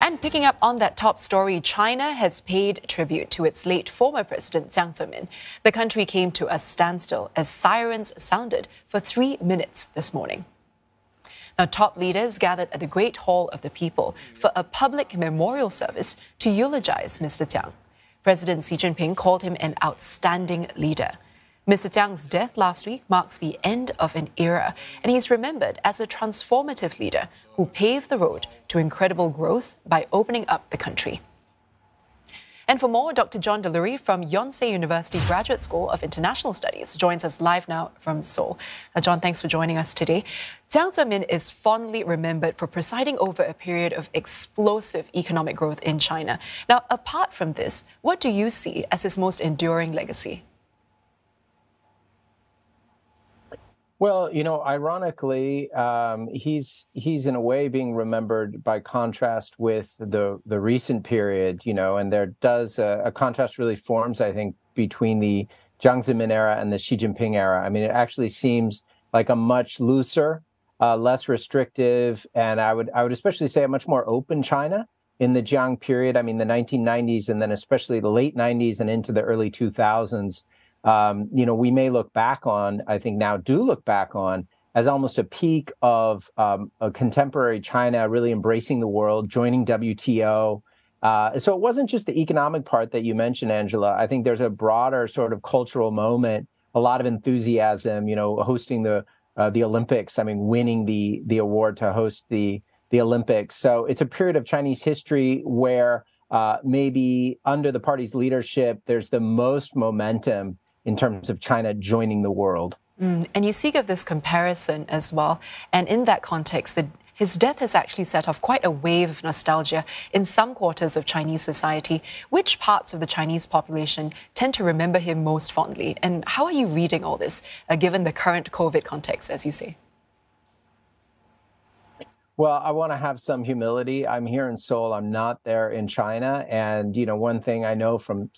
And picking up on that top story, China has paid tribute to its late former president Jiang Zemin. The country came to a standstill as sirens sounded for 3 minutes this morning. Now, top leaders gathered at the Great Hall of the People for a public memorial service to eulogize Mr. Jiang. President Xi Jinping called him an outstanding leader. Mr. Jiang's death last week marks the end of an era, and he's remembered as a transformative leader who paved the road to incredible growth by opening up the country. And for more, Dr. John Delury from Yonsei University Graduate School of International Studies joins us live now from Seoul. John, thanks for joining us today. Jiang Zemin is fondly remembered for presiding over a period of explosive economic growth in China. Now, apart from this, what do you see as his most enduring legacy? Well, ironically, he's in a way being remembered by contrast with the recent period, and there does a contrast really forms, I think, between the Jiang Zemin era and the Xi Jinping era. I mean, it actually seems like a much looser, less restrictive, and I would especially say a much more open China in the Jiang period. I mean, the 1990s and then especially the late 90s and into the early 2000s. We may look back on, I think now do look back on, as almost a peak of a contemporary China really embracing the world, joining WTO. So it wasn't just the economic part that you mentioned, Angela. I think there's a broader sort of cultural moment, a lot of enthusiasm, hosting the Olympics. I mean, winning the award to host the Olympics. So it's a period of Chinese history where maybe under the party's leadership, there's the most momentum in terms of China joining the world. And you speak of this comparison as well. And in that context, his death has actually set off quite a wave of nostalgia in some quarters of Chinese society. Which parts of the Chinese population tend to remember him most fondly? And how are you reading all this, given the current COVID context, as you say? Well, I want to have some humility. I'm here in Seoul. I'm not there in China. And, one thing I know from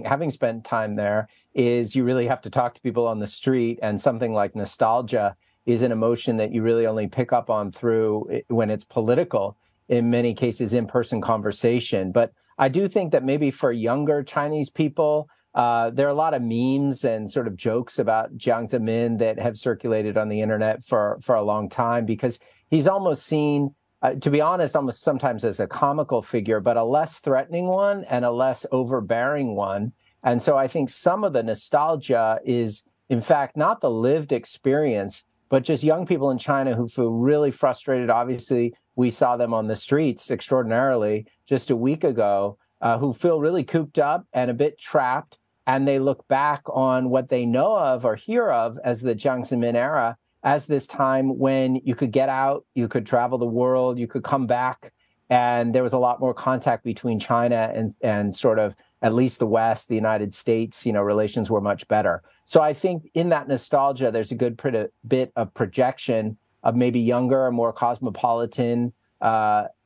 having spent time there is you really have to talk to people on the street. And something like nostalgia is an emotion that you really only pick up on through when it's political, in many cases, in-person conversation. But I do think that maybe for younger Chinese people, there are a lot of memes and sort of jokes about Jiang Zemin that have circulated on the internet for a long time, because he's almost seen, to be honest, almost sometimes as a comical figure, but a less threatening one and a less overbearing one. And so I think some of the nostalgia is, in fact, not the lived experience, but just young people in China who feel really frustrated. Obviously, we saw them on the streets extraordinarily just a week ago, who feel really cooped up and a bit trapped. And they look back on what they know of or hear of as the Jiang Zemin era as this time when you could get out, you could travel the world, you could come back, and there was a lot more contact between China and sort of at least the West, the United States, relations were much better. So I think in that nostalgia, there's a good bit of projection of maybe younger, more cosmopolitan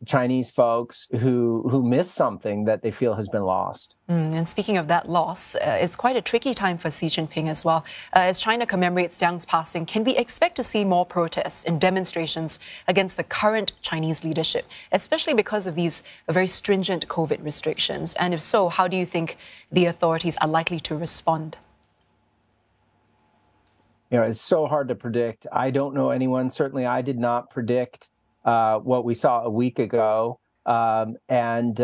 Chinese folks who miss something that they feel has been lost. And speaking of that loss, it's quite a tricky time for Xi Jinping as well. As China commemorates Jiang's passing, can we expect to see more protests and demonstrations against the current Chinese leadership, especially because of these very stringent COVID restrictions? And if so, how do you think the authorities are likely to respond? It's so hard to predict. I don't know anyone. Certainly, I did not predict what we saw a week ago. And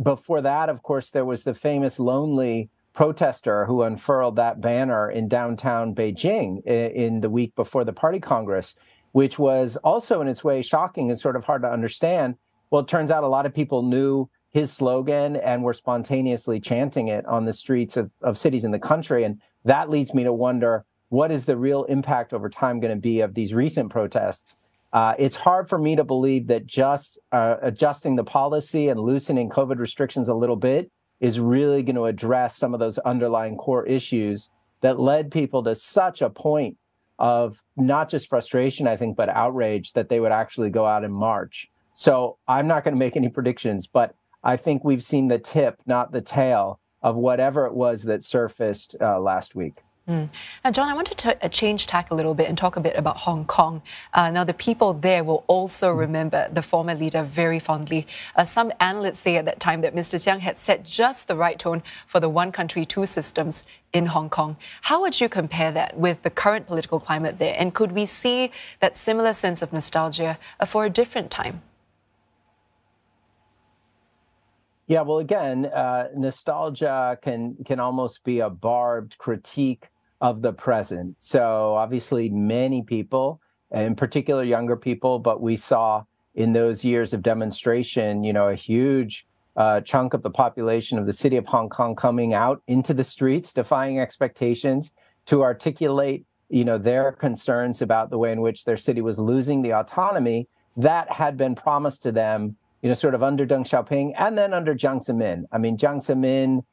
before that, of course, there was the famous lonely protester who unfurled that banner in downtown Beijing in the week before the party congress, which was also in its way shocking and sort of hard to understand. Well, it turns out a lot of people knew his slogan and were spontaneously chanting it on the streets of cities in the country. And that leads me to wonder, what is the real impact over time going to be of these recent protests? It's hard for me to believe that just adjusting the policy and loosening COVID restrictions a little bit is really going to address some of those underlying core issues that led people to such a point of not just frustration, I think, but outrage that they would actually go out and march. So I'm not going to make any predictions, but I think we've seen the tip, not the tail, of whatever it was that surfaced last week. Now, John, I wanted to change tack a little bit and talk a bit about Hong Kong. Now, the people there will also remember the former leader very fondly. Some analysts say at that time that Mr. Jiang had set just the right tone for the one country, two systems in Hong Kong. How would you compare that with the current political climate there? And could we see that similar sense of nostalgia for a different time? Yeah, well, again, nostalgia can almost be a barbed critique of the present. So obviously, many people, in particular younger people, but we saw in those years of demonstration, a huge chunk of the population of the city of Hong Kong coming out into the streets, defying expectations to articulate, their concerns about the way in which their city was losing the autonomy that had been promised to them, sort of under Deng Xiaoping and then under Jiang Zemin. I mean, Jiang Zemin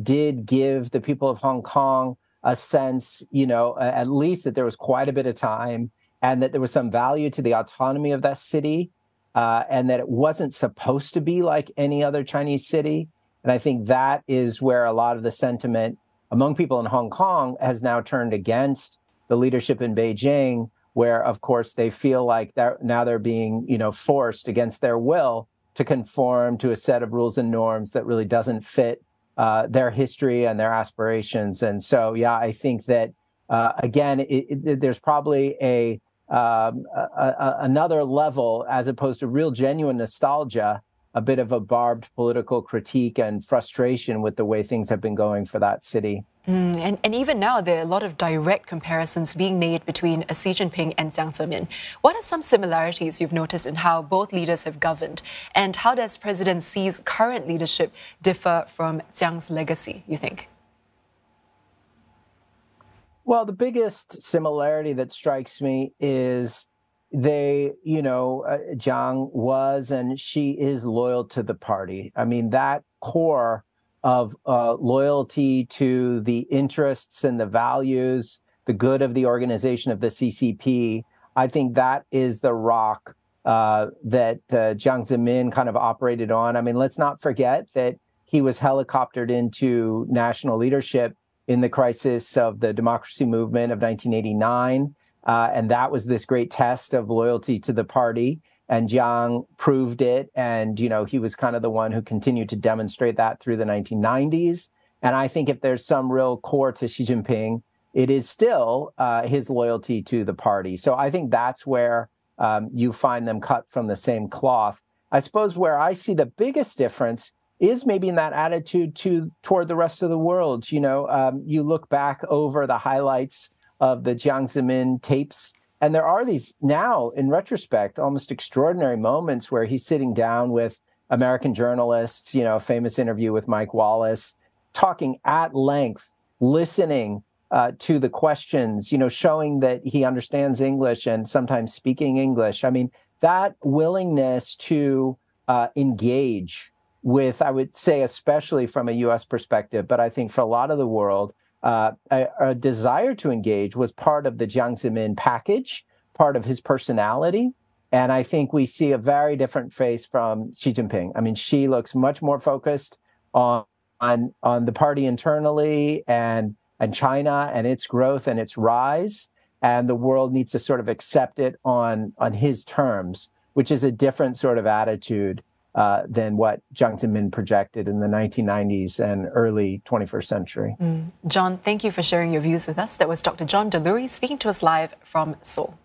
did give the people of Hong Kong a sense, at least that there was quite a bit of time and that there was some value to the autonomy of that city and that it wasn't supposed to be like any other Chinese city. And I think that is where a lot of the sentiment among people in Hong Kong has now turned against the leadership in Beijing, where, of course, they feel like now they're being, forced against their will to conform to a set of rules and norms that really doesn't fit their history and their aspirations. And so, yeah, I think that, again, there's probably another level, as opposed to real genuine nostalgia, a bit of a barbed political critique and frustration with the way things have been going for that city. And even now, there are a lot of direct comparisons being made between Xi Jinping and Jiang Zemin. What are some similarities you've noticed in how both leaders have governed? And how does President Xi's current leadership differ from Jiang's legacy, you think? Well, the biggest similarity that strikes me is Jiang was and she is loyal to the party. I mean, that core of loyalty to the interests and the values, the good of the organization of the CCP, I think that is the rock that Jiang Zemin kind of operated on. I mean, let's not forget that he was helicoptered into national leadership in the crisis of the democracy movement of 1989. And that was this great test of loyalty to the party. And Jiang proved it. And, he was kind of the one who continued to demonstrate that through the 1990s. And I think if there's some real core to Xi Jinping, it is still his loyalty to the party. So I think that's where you find them cut from the same cloth. I suppose where I see the biggest difference is maybe in that attitude toward the rest of the world. You look back over the highlights of the Jiang Zemin tapes, and there are these now, in retrospect, almost extraordinary moments where he's sitting down with American journalists, a famous interview with Mike Wallace, talking at length, listening to the questions, showing that he understands English and sometimes speaking English. I mean, that willingness to engage with, I would say, especially from a U.S. perspective, but I think for a lot of the world, a desire to engage was part of the Jiang Zemin package, part of his personality. And I think we see a very different face from Xi Jinping. I mean, Xi looks much more focused on the party internally and China and its growth and its rise. And the world needs to sort of accept it on his terms, which is a different sort of attitude than what Jiang Zemin projected in the 1990s and early 21st century. John, thank you for sharing your views with us. That was Dr. John Delury speaking to us live from Seoul.